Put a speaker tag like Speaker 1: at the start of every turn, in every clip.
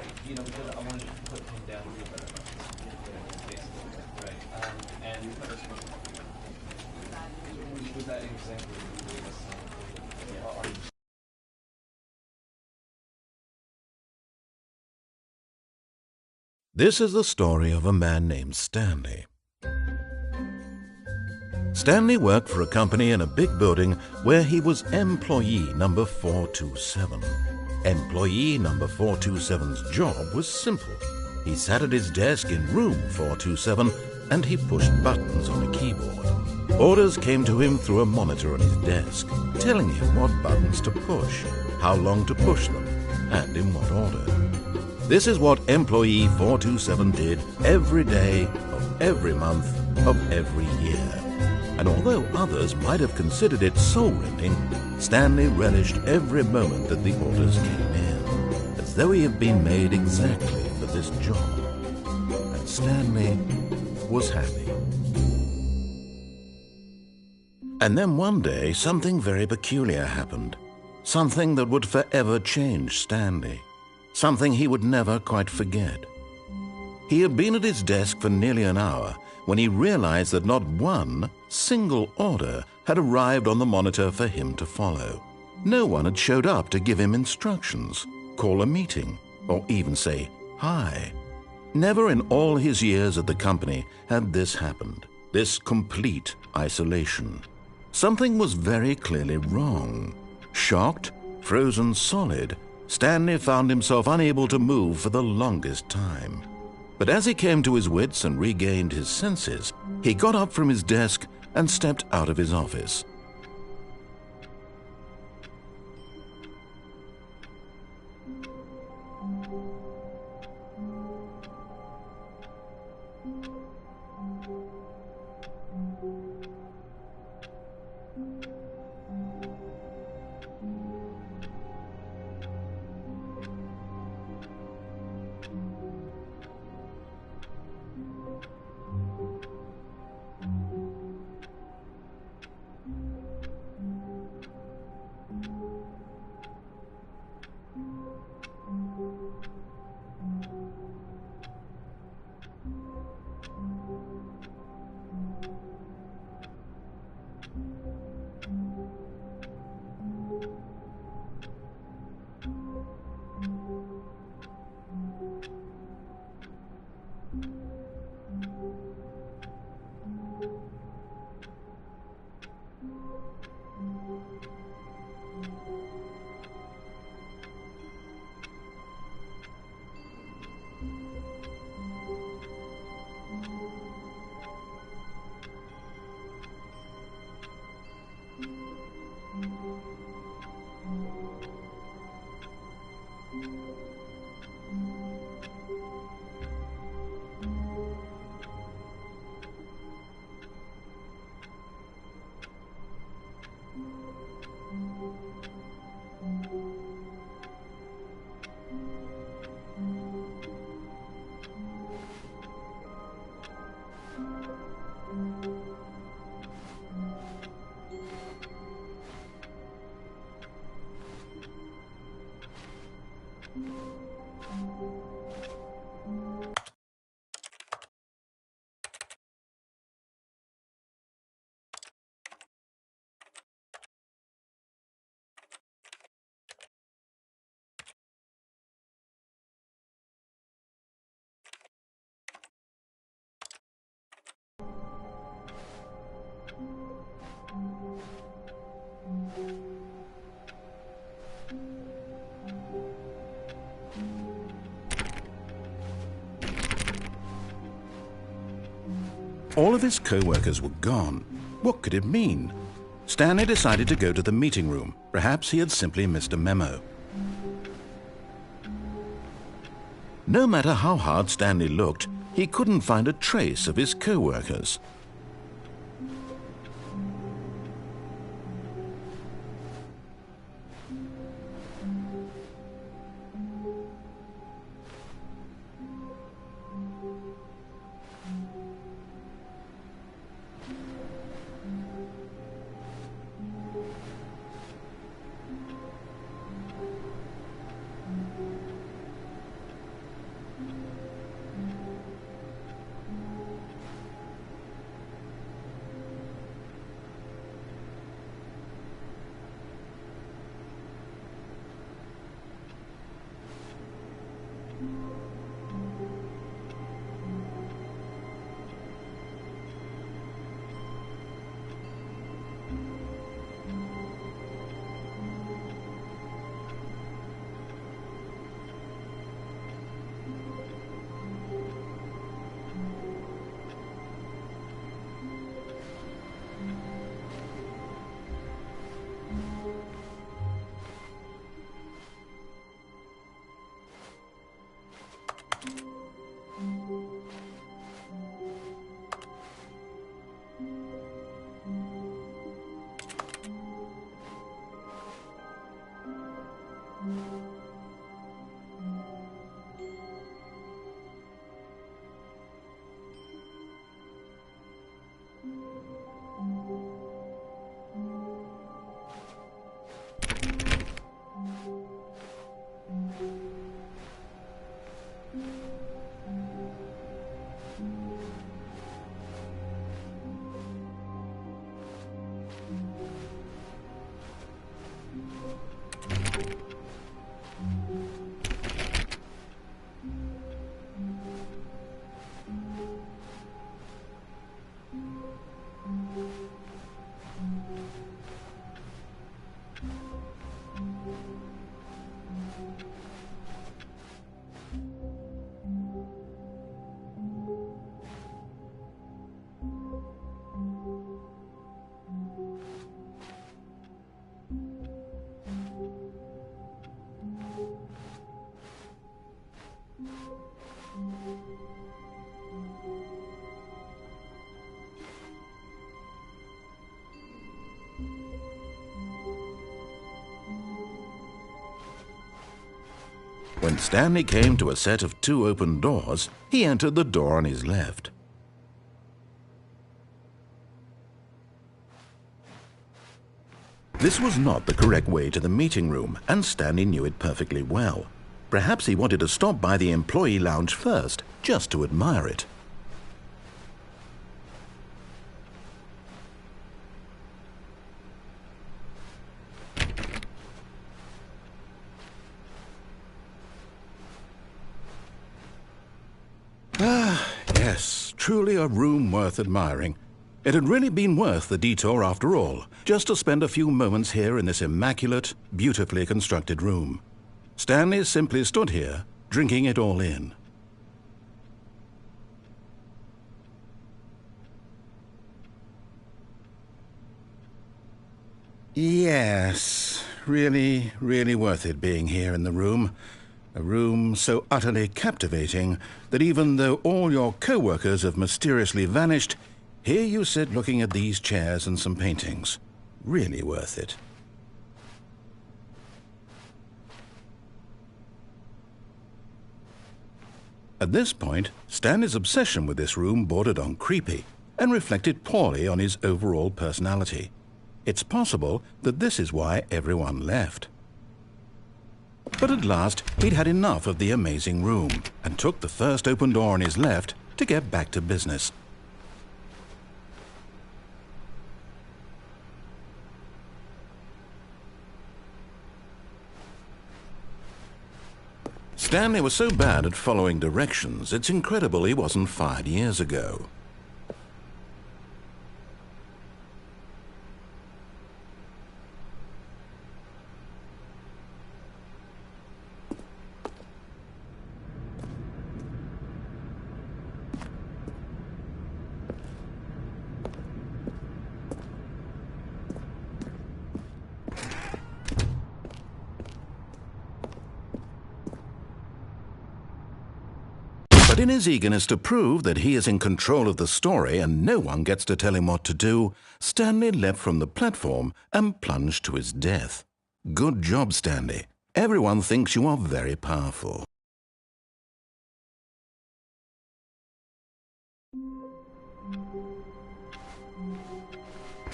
Speaker 1: Right. You know, because I wanted to put him down to be a better basically. Right. And was that an example you gave us?
Speaker 2: This is the story of a man named Stanley. Stanley worked for a company in a big building where he was employee number 427. Employee number 427's job was simple. He sat at his desk in room 427 and he pushed buttons on a keyboard. Orders came to him through a monitor on his desk, telling him what buttons to push, how long to push them, and in what order. This is what employee 427 did every day of every month of every year. And although others might have considered it soul-rending, Stanley relished every moment that the orders came in, as though he had been made exactly for this job. And Stanley was happy. And then one day, something very peculiar happened. Something that would forever change Stanley. Something he would never quite forget. He had been at his desk for nearly an hour when he realized that not one single order had arrived on the monitor for him to follow. No one had showed up to give him instructions, call a meeting, or even say hi. Never in all his years at the company had this happened, this complete isolation. Something was very clearly wrong. Shocked, frozen solid, Stanley found himself unable to move for the longest time. But as he came to his wits and regained his senses, he got up from his desk and stepped out of his office. All of his co-workers were gone. What could it mean? Stanley decided to go to the meeting room. Perhaps he had simply missed a memo. No matter how hard Stanley looked, he couldn't find a trace of his co-workers. When Stanley came to a set of 2 open doors, he entered the door on his left. This was not the correct way to the meeting room, and Stanley knew it perfectly well. Perhaps he wanted to stop by the employee lounge first, just to admire it. Yes, truly a room worth admiring. It had really been worth the detour after all, just to spend a few moments here in this immaculate, beautifully constructed room. Stanley simply stood here, drinking it all in. Yes, really, really worth it being here in the room. A room so utterly captivating that even though all your co-workers have mysteriously vanished, here you sit looking at these chairs and some paintings. Really worth it. At this point, Stanley's obsession with this room bordered on creepy and reflected poorly on his overall personality. It's possible that this is why everyone left. But at last, he'd had enough of the amazing room and took the first open door on his left to get back to business. Stanley was so bad at following directions, it's incredible he wasn't fired years ago. But in his eagerness to prove that he is in control of the story and no one gets to tell him what to do, Stanley leapt from the platform and plunged to his death. Good job, Stanley. Everyone thinks you are very powerful.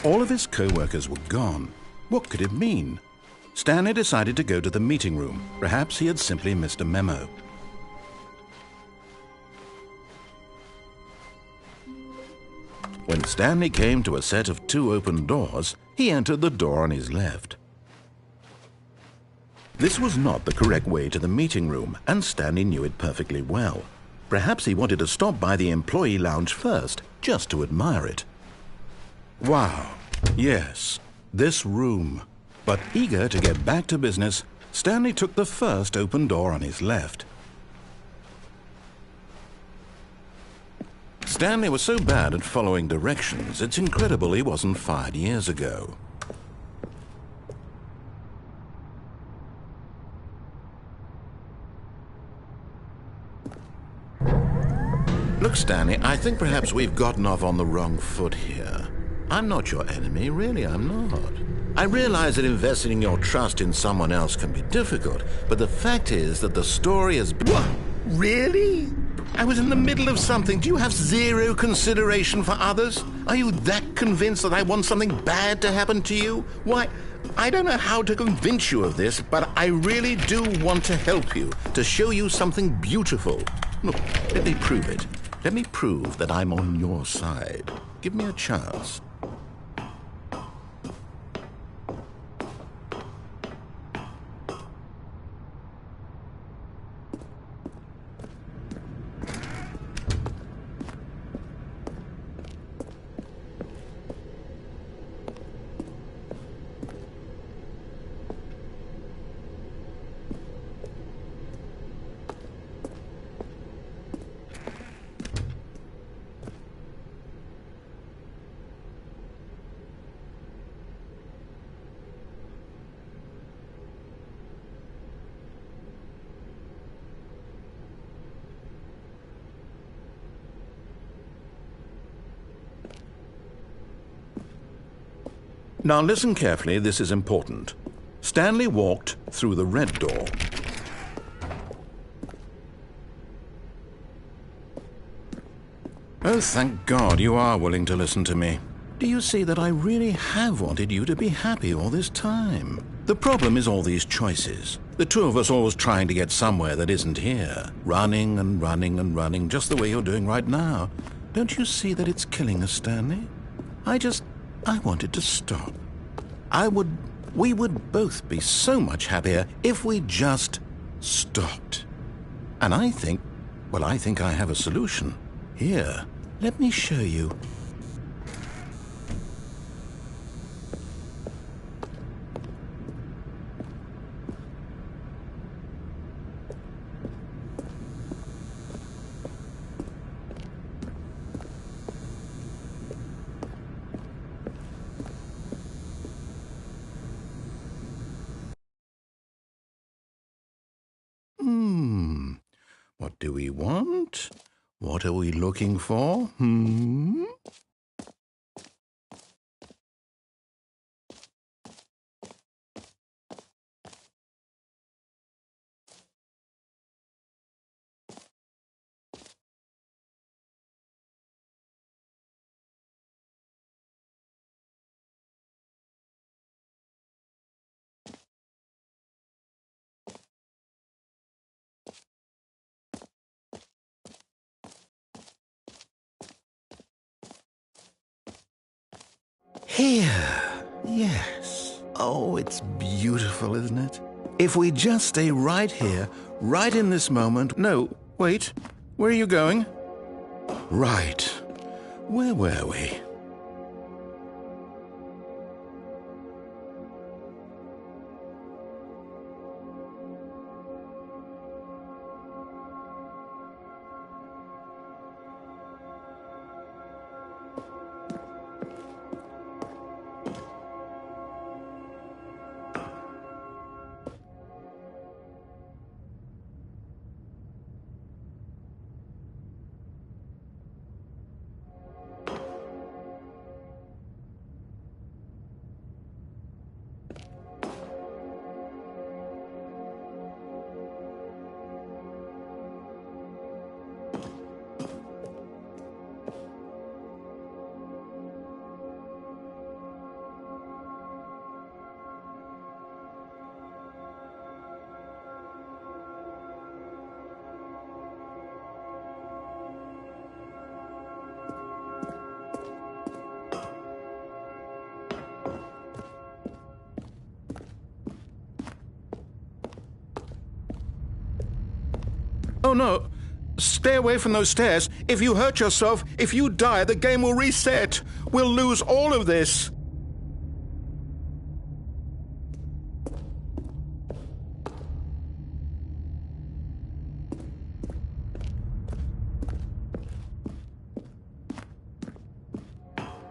Speaker 2: All of his co-workers were gone. What could it mean? Stanley decided to go to the meeting room. Perhaps he had simply missed a memo. When Stanley came to a set of 2 open doors, he entered the door on his left. This was not the correct way to the meeting room, and Stanley knew it perfectly well. Perhaps he wanted to stop by the employee lounge first, just to admire it. Wow, yes, this room. But eager to get back to business, Stanley took the first open door on his left. Stanley was so bad at following directions, it's incredible he wasn't fired years ago. Look, Stanley, I think perhaps we've gotten off on the wrong foot here. I'm not your enemy, really, I'm not. I realize that investing your trust in someone else can be difficult, but the fact is that the story is... What? Really? I was in the middle of something. Do you have zero consideration for others? Are you that convinced that I want something bad to happen to you? Why, I don't know how to convince you of this, but I really do want to help you, to show you something beautiful. Look, let me prove it. Let me prove that I'm on your side. Give me a chance. Now listen carefully, this is important. Stanley walked through the red door. Oh, thank God you are willing to listen to me. Do you see that I really have wanted you to be happy all this time? The problem is all these choices. The two of us always trying to get somewhere that isn't here. Running and running and running, just the way you're doing right now. Don't you see that it's killing us, Stanley? I wanted to stop. We would both be so much happier if we just stopped. And I think I have a solution. Here, let me show you. What do we want? What are we looking for? Here, yes. Oh, it's beautiful, isn't it? If we just stay right here, right in this moment... No, wait. Where are you going? Right. Where were we? Oh, no. Stay away from those stairs. If you hurt yourself, if you die, the game will reset. We'll lose all of this.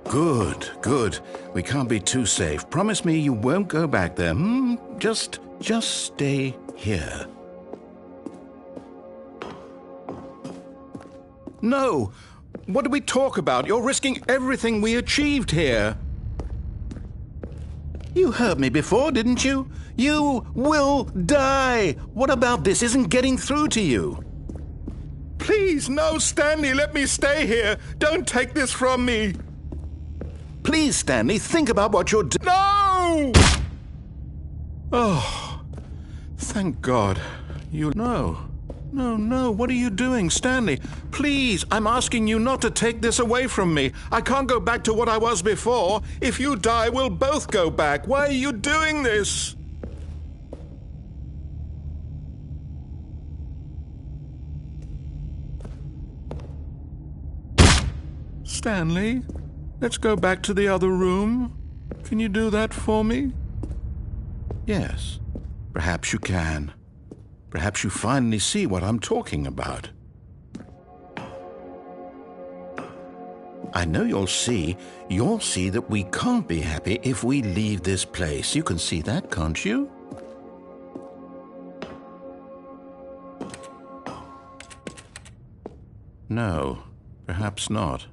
Speaker 2: Good, good. We can't be too safe. Promise me you won't go back there, Just stay here. No! What did we talk about? You're risking everything we achieved here. You heard me before, didn't you? You will die! What about this isn't getting through to you?
Speaker 3: Please, no, Stanley, let me stay here. Don't take this from me.
Speaker 2: Please, Stanley, think about what you're doing.
Speaker 3: No! Oh, thank God.
Speaker 2: No, what are you doing, Stanley? Please, I'm asking you not to take this away from me. I can't go back to what I was before.
Speaker 3: If you die, we'll both go back. Why are you doing this?
Speaker 2: Stanley, let's go back to the other room. Can you do that for me? Yes, perhaps you can. Perhaps you finally see what I'm talking about. I know you'll see that we can't be happy if we leave this place. You can see that, can't you? No, perhaps not.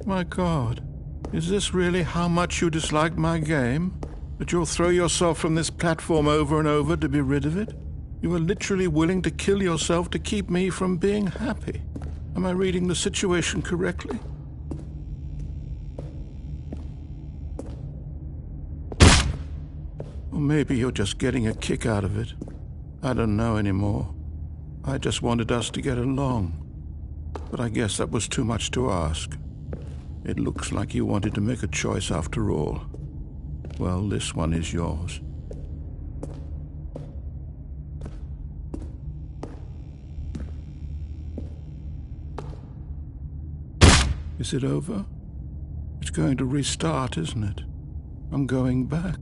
Speaker 2: My God, is this really how much you dislike my game? That you'll throw yourself from this platform over and over to be rid of it? You are literally willing to kill yourself to keep me from being happy. Am I reading the situation correctly? Or maybe you're just getting a kick out of it. I don't know anymore. I just wanted us to get along. But I guess that was too much to ask. It looks like you wanted to make a choice after all. Well, this one is yours. Is it over? It's going to restart, isn't it? I'm going back.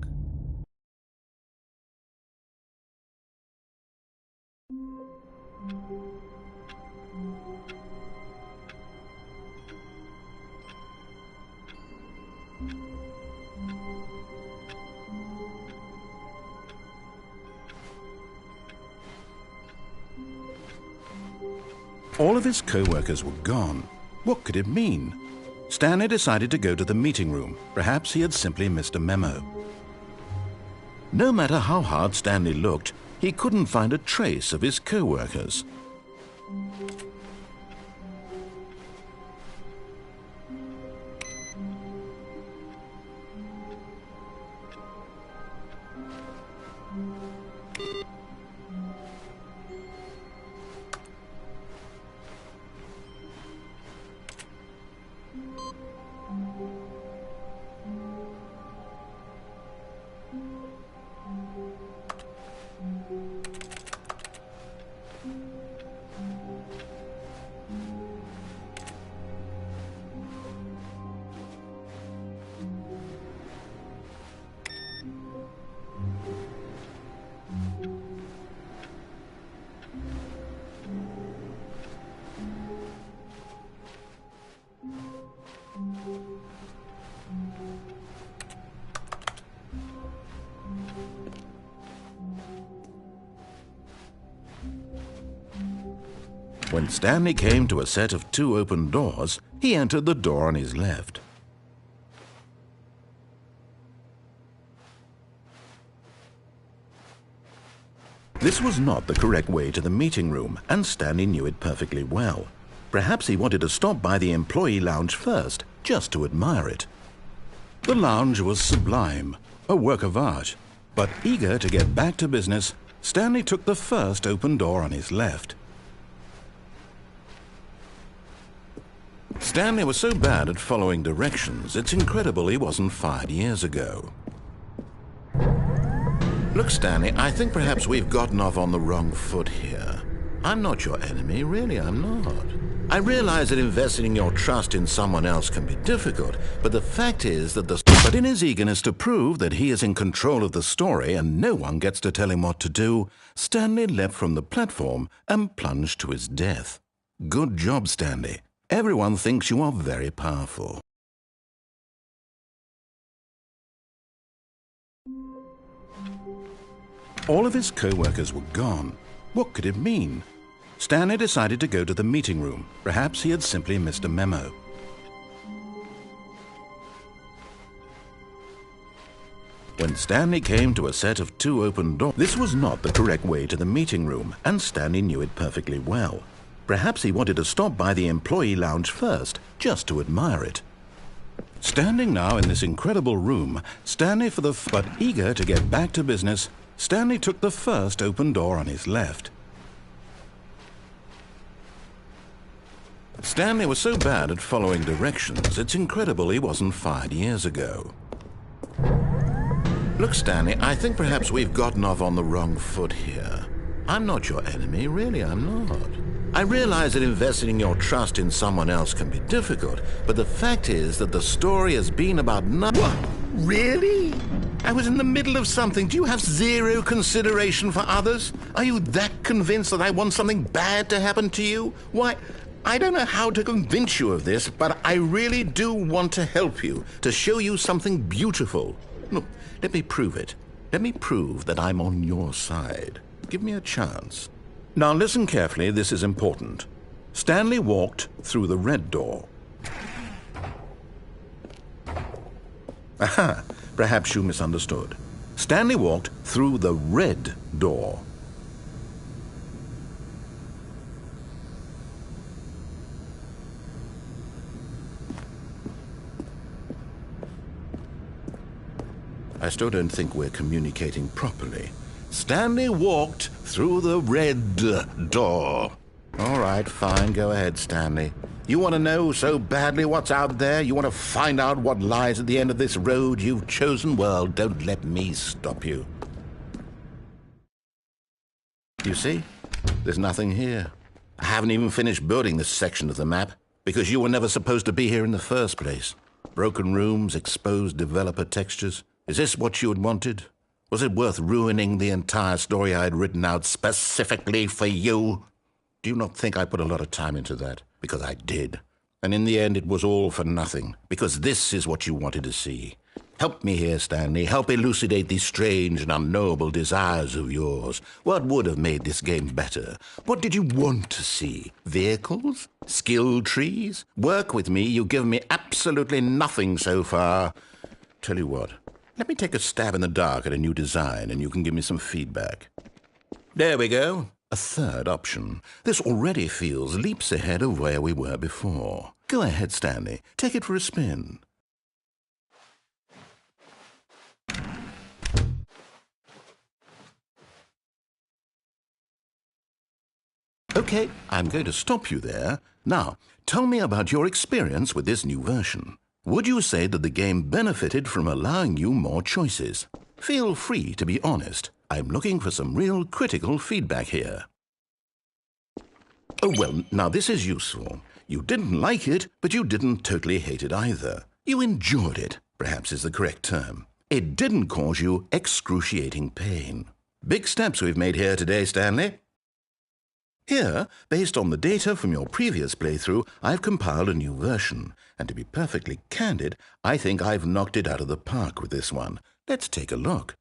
Speaker 2: All of his co-workers were gone. What could it mean? Stanley decided to go to the meeting room. Perhaps he had simply missed a memo. No matter how hard Stanley looked, he couldn't find a trace of his co-workers. When Stanley came to a set of 2 open doors, he entered the door on his left. This was not the correct way to the meeting room, and Stanley knew it perfectly well. Perhaps he wanted to stop by the employee lounge first, just to admire it. The lounge was sublime, a work of art. But eager to get back to business, Stanley took the first open door on his left. Stanley was so bad at following directions, it's incredible he wasn't fired years ago. Look, Stanley, I think perhaps we've gotten off on the wrong foot here. I'm not your enemy, really, I'm not. I realize that investing your trust in someone else can be difficult, but the fact is that But in his eagerness to prove that he is in control of the story and no one gets to tell him what to do, Stanley leapt from the platform and plunged to his death. Good job, Stanley. Everyone thinks you are very powerful. All of his co-workers were gone. What could it mean? Stanley decided to go to the meeting room. Perhaps he had simply missed a memo. When Stanley came to a set of 2 open doors, this was not the correct way to the meeting room, and Stanley knew it perfectly well. Perhaps he wanted to stop by the employee lounge first, just to admire it. Standing now in this incredible room, but eager to get back to business, Stanley took the first open door on his left. Stanley was so bad at following directions, it's incredible he wasn't fired years ago. Look, Stanley, I think perhaps we've gotten off on the wrong foot here. I'm not your enemy, really, I'm not. I realize that investing your trust in someone else can be difficult, but the fact is that the story has been about nothing. What? Really? I was in the middle of something. Do you have zero consideration for others? Are you that convinced that I want something bad to happen to you? Why, I don't know how to convince you of this, but I really do want to help you, to show you something beautiful. Look, let me prove it. Let me prove that I'm on your side. Give me a chance. Now listen carefully, this is important. Stanley walked through the red door. Aha, perhaps you misunderstood. Stanley walked through the red door. I still don't think we're communicating properly. Stanley walked through the red door. All right, fine, go ahead, Stanley. You want to know so badly what's out there? You want to find out what lies at the end of this road you've chosen? Well, don't let me stop you. You see? There's nothing here. I haven't even finished building this section of the map, because you were never supposed to be here in the first place. Broken rooms, exposed developer textures. Is this what you had wanted? Was it worth ruining the entire story I had written out specifically for you? Do you not think I put a lot of time into that? Because I did. And in the end, it was all for nothing. Because this is what you wanted to see. Help me here, Stanley. Help elucidate these strange and unknowable desires of yours. What would have made this game better? What did you want to see? Vehicles? Skill trees? Work with me. You've given me absolutely nothing so far. Tell you what. Let me take a stab in the dark at a new design, and you can give me some feedback. There we go. A third option. This already feels leaps ahead of where we were before. Go ahead, Stanley. Take it for a spin. Okay, I'm going to stop you there. Now, tell me about your experience with this new version. Would you say that the game benefited from allowing you more choices? Feel free to be honest. I'm looking for some real critical feedback here. Oh, well, now this is useful. You didn't like it, but you didn't totally hate it either. You enjoyed it, perhaps is the correct term. It didn't cause you excruciating pain. Big steps we've made here today, Stanley. Here, based on the data from your previous playthrough, I've compiled a new version. And to be perfectly candid, I think I've knocked it out of the park with this one. Let's take a look.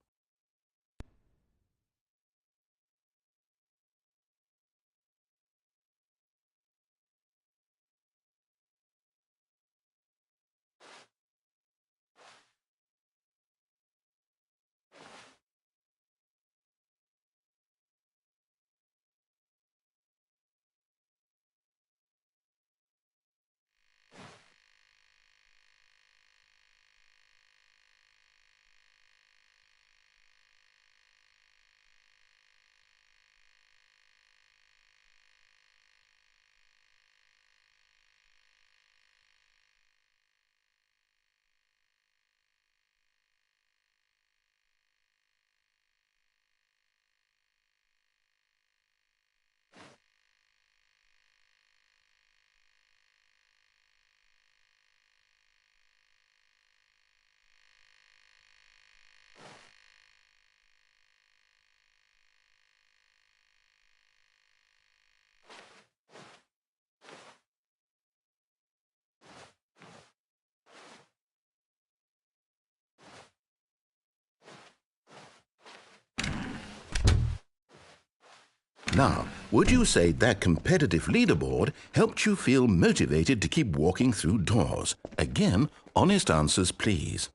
Speaker 2: Now, would you say that competitive leaderboard helped you feel motivated to keep walking through doors? Again, honest answers, please.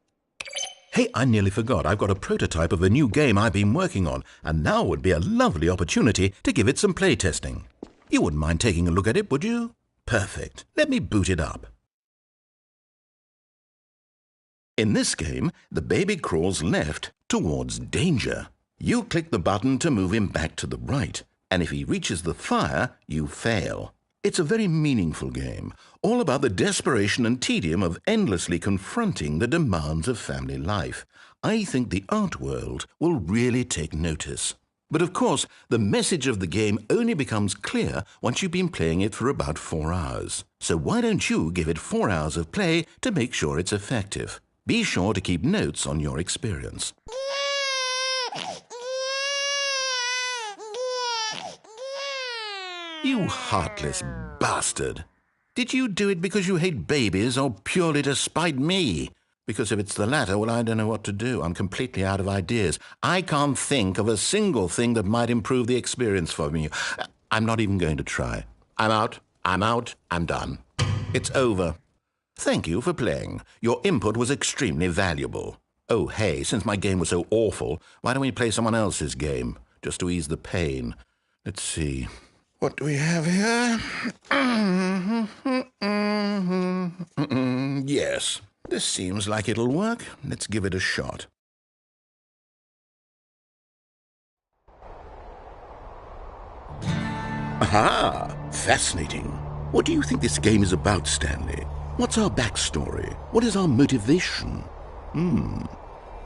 Speaker 2: Hey, I nearly forgot. I've got a prototype of a new game I've been working on, and now would be a lovely opportunity to give it some playtesting. You wouldn't mind taking a look at it, would you? Perfect. Let me boot it up. In this game, the baby crawls left towards danger. You click the button to move him back to the right, and if he reaches the fire, you fail. It's a very meaningful game, all about the desperation and tedium of endlessly confronting the demands of family life. I think the art world will really take notice. But of course, the message of the game only becomes clear once you've been playing it for about 4 hours. So why don't you give it 4 hours of play to make sure it's effective? Be sure to keep notes on your experience. You heartless bastard! Did you do it because you hate babies or purely to spite me? Because if it's the latter, well, I don't know what to do. I'm completely out of ideas. I can't think of a single thing that might improve the experience for me. I'm not even going to try. I'm out, I'm done. It's over. Thank you for playing. Your input was extremely valuable. Oh, hey, since my game was so awful, why don't we play someone else's game, just to ease the pain? Let's see. What do we have here? Yes, this seems like it'll work. Let's give it a shot. Aha! Fascinating. What do you think this game is about, Stanley? What's our backstory? What is our motivation?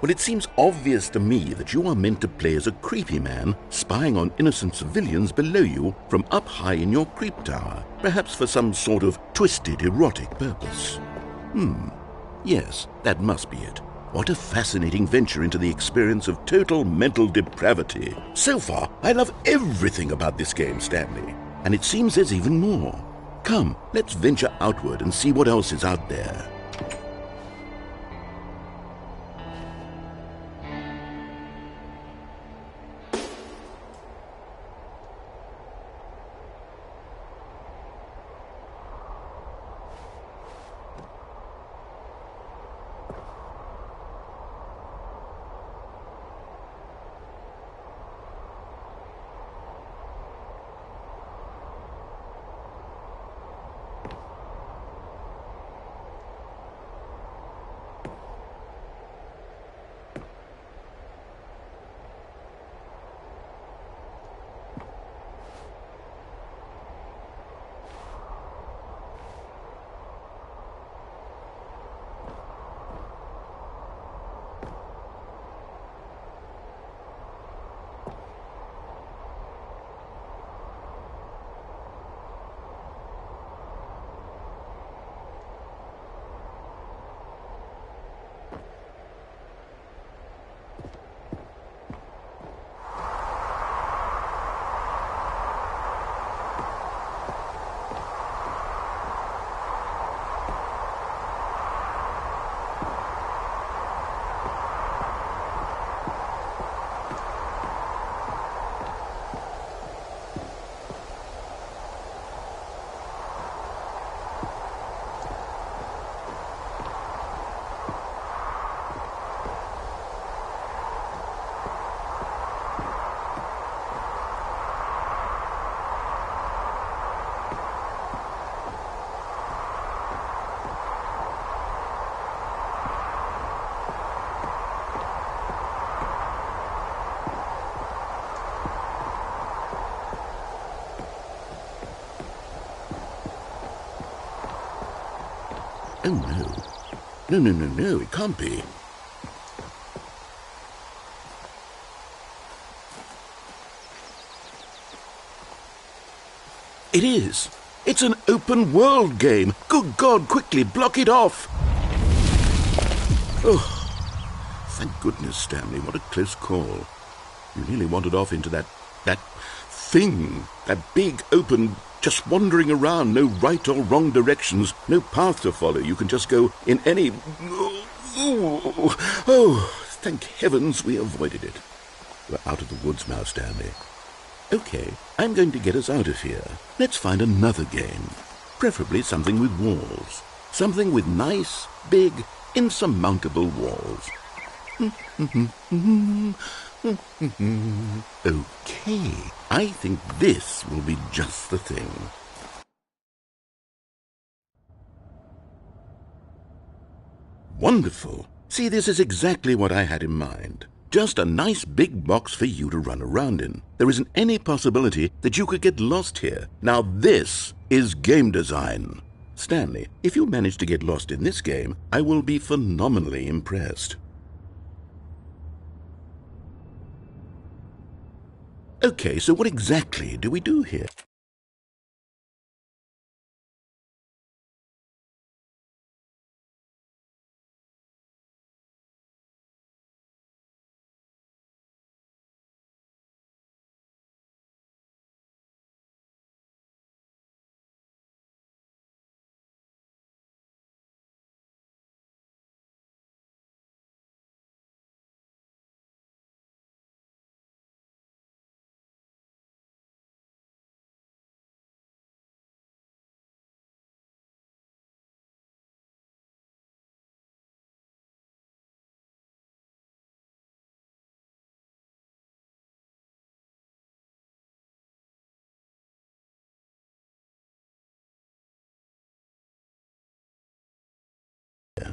Speaker 2: Well, it seems obvious to me that you are meant to play as a creepy man spying on innocent civilians below you from up high in your creep tower, perhaps for some sort of twisted, erotic purpose. Yes, that must be it. What a fascinating venture into the experience of total mental depravity. So far, I love everything about this game, Stanley. And it seems there's even more. Come, let's venture outward and see what else is out there. Oh, no. No, it can't be. It is. It's an open world game. Good God, quickly, block it off. Oh, thank goodness, Stanley. What a close call. You nearly wandered off into that thing, that big, open, just wandering around, no right or wrong directions, no path to follow. You can just go in any... Oh, thank heavens we avoided it. We're out of the woods now, Stanley. Okay, I'm going to get us out of here. Let's find another game. Preferably something with walls. Something with nice, big, insurmountable walls. Okay, I think this will be just the thing. Wonderful. See, this is exactly what I had in mind. Just a nice big box for you to run around in. There isn't any possibility that you could get lost here. Now this is game design. Stanley, if you manage to get lost in this game, I will be phenomenally impressed. Okay, so what exactly do we do here?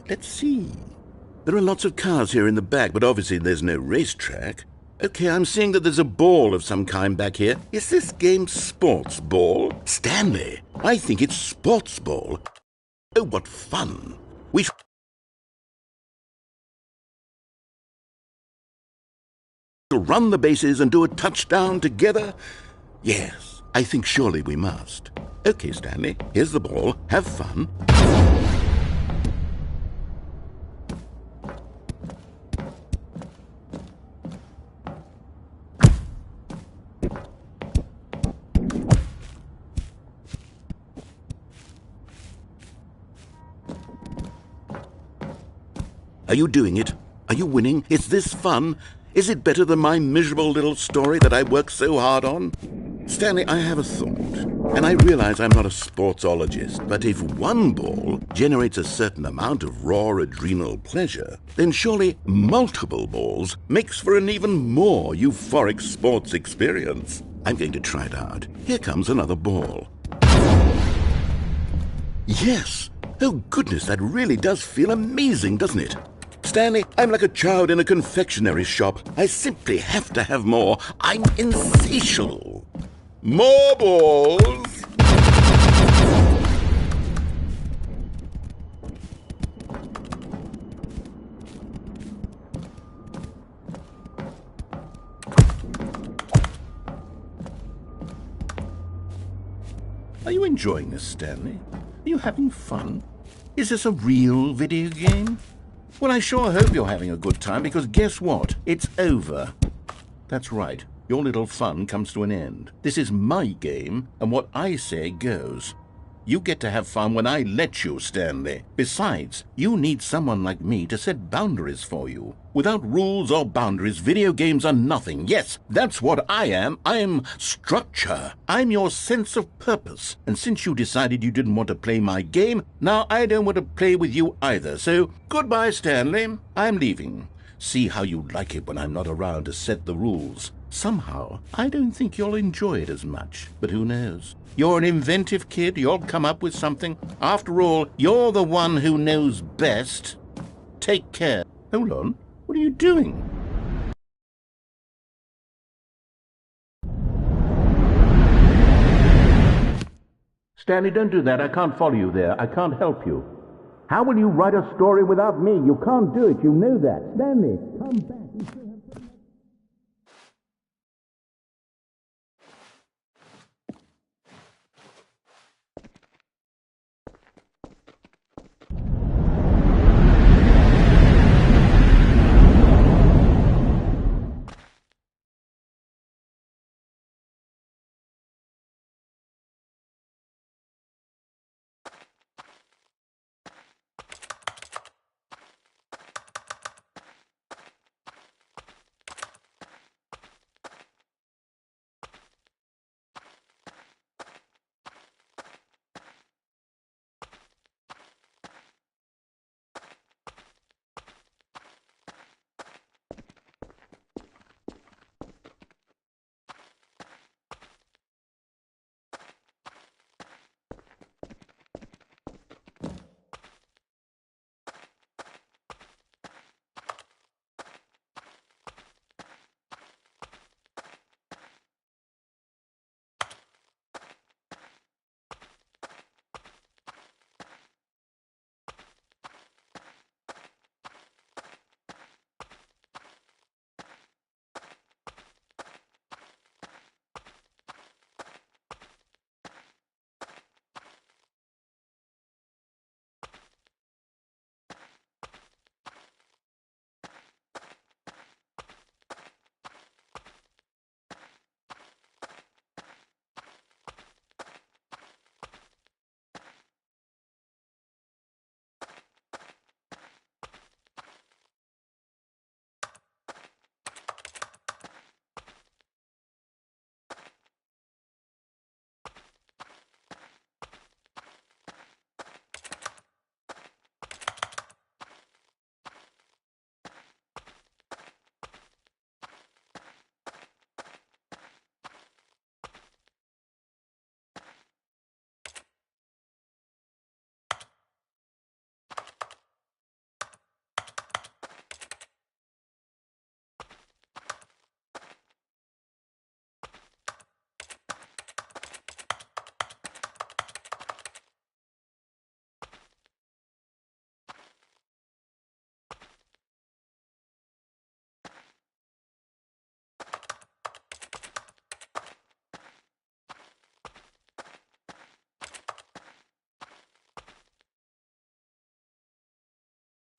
Speaker 2: Let's see. There are lots of cars here in the back, but obviously there's no racetrack. Okay, I'm seeing that there's a ball of some kind back here. Is this game sports ball? Stanley, I think it's sports ball. Oh, what fun. We should run the bases and do a touchdown together. Yes, I think surely we must. Okay, Stanley, here's the ball. Have fun. Are you doing it? Are you winning? Is this fun? Is it better than my miserable little story that I worked so hard on? Stanley, I have a thought, and I realize I'm not a sportsologist, but if one ball generates a certain amount of raw adrenal pleasure, then surely multiple balls makes for an even more euphoric sports experience. I'm going to try it out. Here comes another ball. Yes! Oh goodness, that really does feel amazing, doesn't it? Stanley, I'm like a child in a confectionery shop. I simply have to have more. I'm insatiable. More balls! Are you enjoying this, Stanley? Are you having fun? Is this a real video game? Well, I sure hope you're having a good time, because guess what? It's over. That's right. Your little fun comes to an end. This is my game, and what I say goes. You get to have fun when I let you, Stanley. Besides, you need someone like me to set boundaries for you. Without rules or boundaries, video games are nothing. Yes, that's what I am. I'm structure. I'm your sense of purpose. And since you decided you didn't want to play my game, now I don't want to play with you either. So, goodbye, Stanley. I'm leaving. See how you like it when I'm not around to set the rules. Somehow, I don't think you'll enjoy it as much. But who knows? You're an inventive kid. You'll come up with something. After all, you're the one who knows best. Take care. Hold on. What are you doing? Stanley, don't do that. I can't follow you there. I can't help you. How will you write a story without me? You can't do it. You know that. Stanley, come back.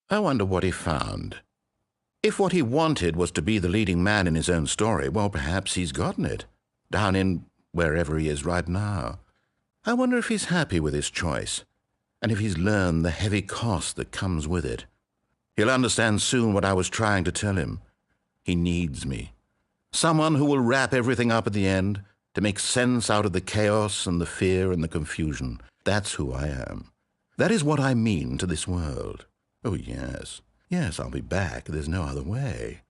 Speaker 2: I wonder what he found. If what he wanted was to be the leading man in his own story, well, perhaps he's gotten it, down in wherever he is right now. I wonder if he's happy with his choice, and if he's learned the heavy cost that comes with it. He'll understand soon what I was trying to tell him. He needs me. Someone who will wrap everything up at the end, to make sense out of the chaos and the fear and the confusion. That's who I am. That is what I mean to this world. Oh, yes. Yes, I'll be back. There's no other way.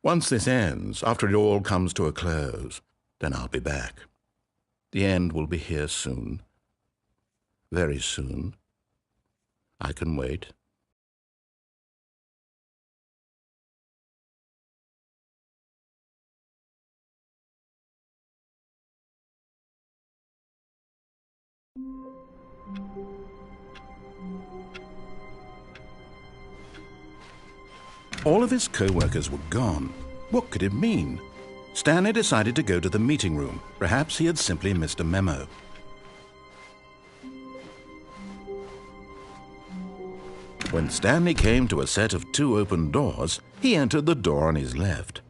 Speaker 2: Once this ends, after it all comes to a close, then I'll be back. The end will be here soon. Very soon. I can wait. All of his co-workers were gone. What could it mean? Stanley decided to go to the meeting room. Perhaps he had simply missed a memo. When Stanley came to a set of 2 open doors, he entered the door on his left.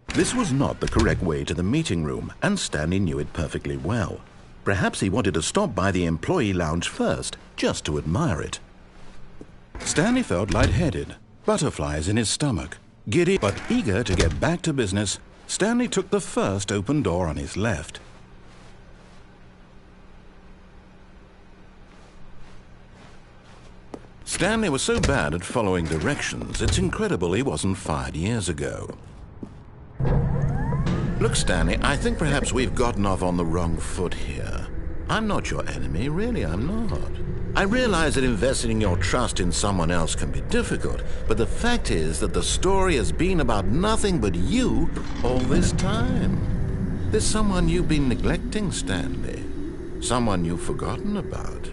Speaker 2: This was not the correct way to the meeting room, and Stanley knew it perfectly well. Perhaps he wanted to stop by the employee lounge first, just to admire it. Stanley felt lightheaded, butterflies in his stomach. Giddy but eager to get back to business, Stanley took the first open door on his left. Stanley was so bad at following directions, it's incredible he wasn't fired years ago. Look, Stanley, I think perhaps we've gotten off on the wrong foot here. I'm not your enemy, really, I'm not. I realize that investing your trust in someone else can be difficult, but the fact is that the story has been about nothing but you all this time. There's someone you've been neglecting, Stanley. Someone you've forgotten about.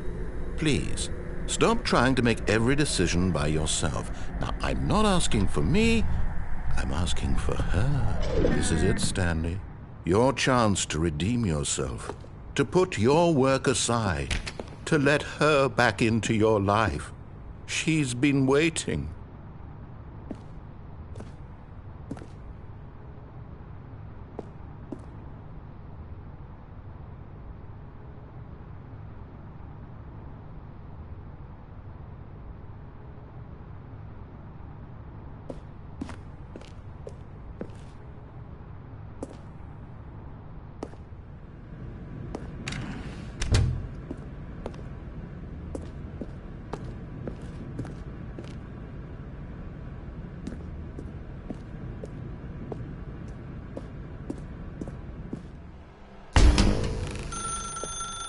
Speaker 2: Please, stop trying to make every decision by yourself. Now, I'm not asking for me, I'm asking for her. This is it, Stanley. Your chance to redeem yourself, to put your work aside, to let her back into your life. She's been waiting.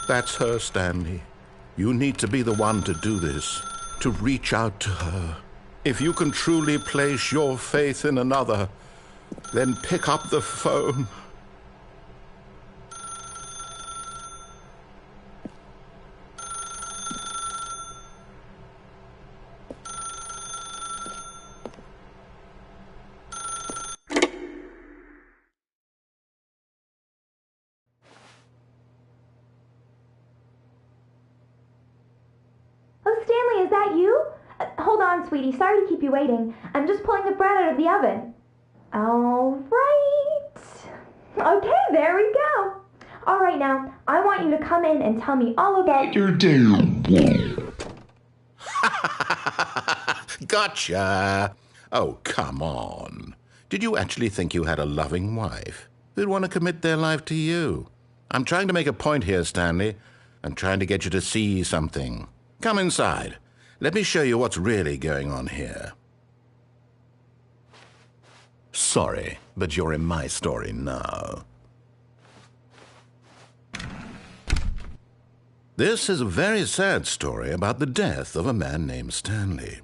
Speaker 2: That's her, Stanley. You need to be the one to do this, to reach out to her. If you can truly place your faith in another, then pick up the phone.
Speaker 4: Stanley, is that you? Hold on, sweetie. Sorry to keep you waiting. I'm just pulling the bread out of the oven. All right. Okay, there we go. All right, now, I want you to come in and tell me all about your damn wife.
Speaker 2: Gotcha. Oh, come on. Did you actually think you had a loving wife who'd want to commit their life to you? I'm trying to make a point here, Stanley. I'm trying to get you to see something. Come inside. Let me show you what's really going on here. Sorry, but you're in my story now. This is a very sad story about the death of a man named Stanley.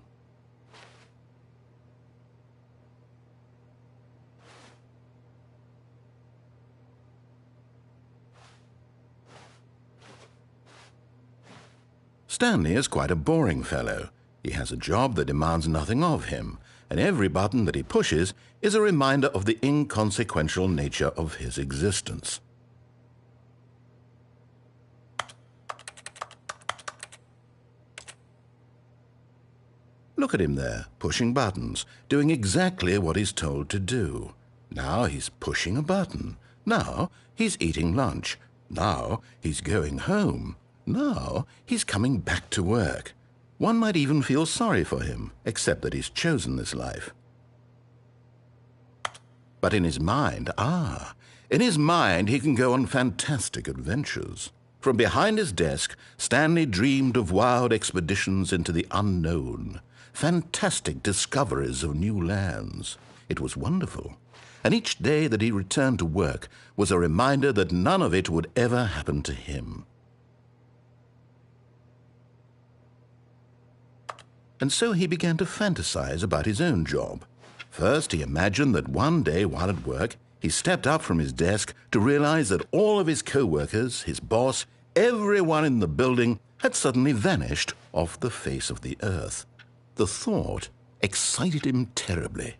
Speaker 2: Stanley is quite a boring fellow. He has a job that demands nothing of him, and every button that he pushes is a reminder of the inconsequential nature of his existence. Look at him there, pushing buttons, doing exactly what he's told to do. Now he's pushing a button. Now he's eating lunch. Now he's going home. Now he's coming back to work. One might even feel sorry for him, except that he's chosen this life. But in his mind, in his mind he can go on fantastic adventures. From behind his desk, Stanley dreamed of wild expeditions into the unknown, fantastic discoveries of new lands. It was wonderful. And each day that he returned to work was a reminder that none of it would ever happen to him. And so he began to fantasize about his own job. First, he imagined that one day while at work, he stepped up from his desk to realize that all of his co-workers, his boss, everyone in the building had suddenly vanished off the face of the earth. The thought excited him terribly.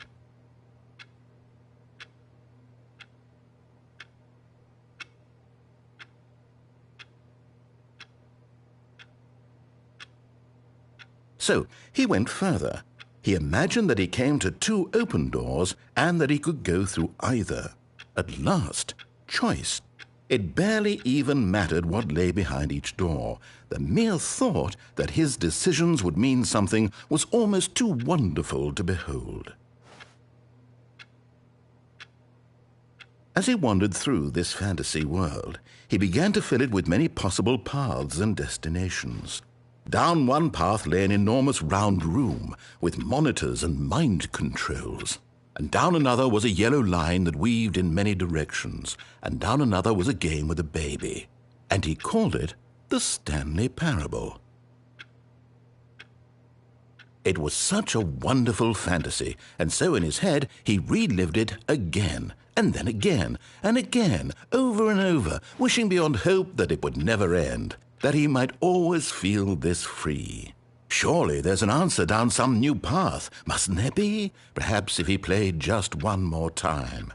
Speaker 2: So he went further. He imagined that he came to 2 open doors and that he could go through either. At last, choice. It barely even mattered what lay behind each door. The mere thought that his decisions would mean something was almost too wonderful to behold. As he wandered through this fantasy world, he began to fill it with many possible paths and destinations. Down one path lay an enormous round room with monitors and mind controls. And down another was a yellow line that weaved in many directions. And down another was a game with a baby. And he called it the Stanley Parable. It was such a wonderful fantasy, and so in his head he relived it again, and then again, and again, over and over, wishing beyond hope that it would never end, that he might always feel this free. Surely there's an answer down some new path, mustn't there be? Perhaps if he played just one more time.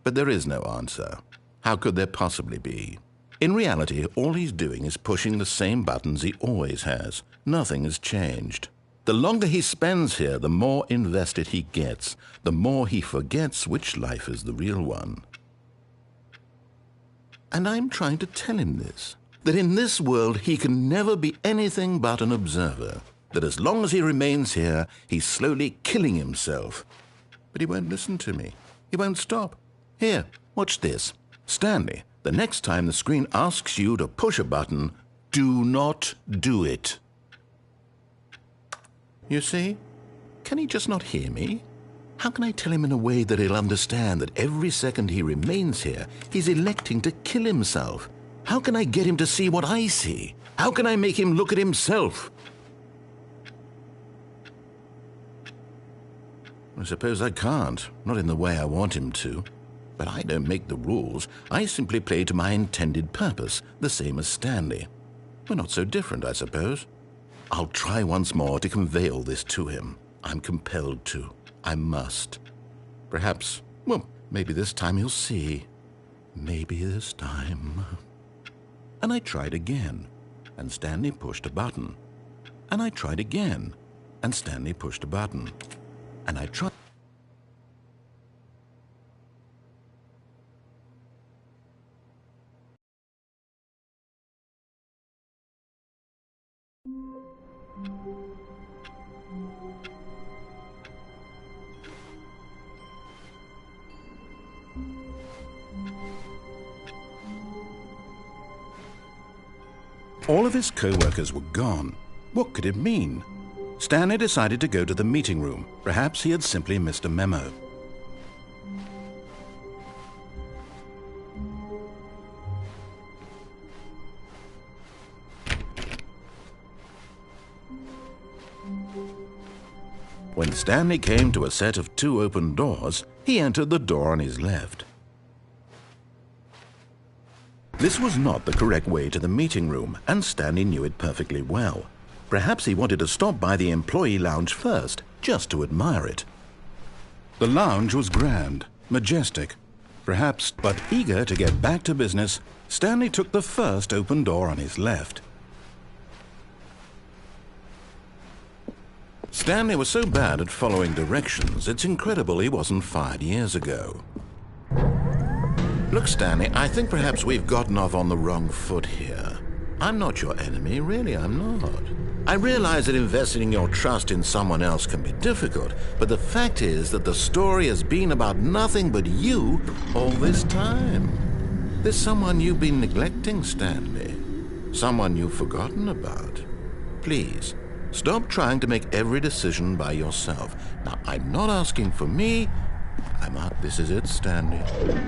Speaker 2: But there is no answer. How could there possibly be? In reality, all he's doing is pushing the same buttons he always has. Nothing has changed. The longer he spends here, the more invested he gets, the more he forgets which life is the real one. And I'm trying to tell him this, that in this world he can never be anything but an observer, that as long as he remains here, he's slowly killing himself. But he won't listen to me. He won't stop. Here, watch this. Stanley, the next time the screen asks you to push a button, do not do it. You see? Can he just not hear me? How can I tell him in a way that he'll understand that every second he remains here, he's electing to kill himself? How can I get him to see what I see? How can I make him look at himself? I suppose I can't, not in the way I want him to. But I don't make the rules. I simply play to my intended purpose, the same as Stanley. We're not so different, I suppose. I'll try once more to convey all this to him. I'm compelled to. I must. Perhaps, well, maybe this time he'll see. Maybe this time. And I tried again, and Stanley pushed a button. And I tried again, and Stanley pushed a button. And I tried. All of his co-workers were gone. What could it mean? Stanley decided to go to the meeting room. Perhaps he had simply missed a memo. When Stanley came to a set of 2 open doors, he entered the door on his left. This was not the correct way to the meeting room, and Stanley knew it perfectly well. Perhaps he wanted to stop by the employee lounge first, just to admire it. The lounge was grand, majestic. Perhaps, but eager to get back to business, Stanley took the first open door on his left. Stanley was so bad at following directions, it's incredible he wasn't fired years ago. Look, Stanley, I think perhaps we've gotten off on the wrong foot here. I'm not your enemy, really, I'm not. I realize that investing your trust in someone else can be difficult, but the fact is that the story has been about nothing but you all this time. There's someone you've been neglecting, Stanley. Someone you've forgotten about. Please, stop trying to make every decision by yourself. Now, I'm not asking for me. This is it, Stanley.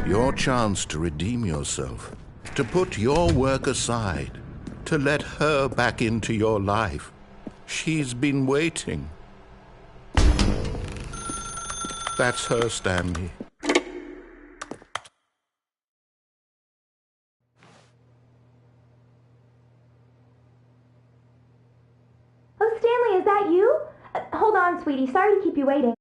Speaker 2: Your chance to redeem yourself. To put your work aside. To let her back into your life. She's been waiting. That's her, Stanley.
Speaker 4: Oh, Stanley, is that you? Hold on, sweetie. Sorry to keep you waiting.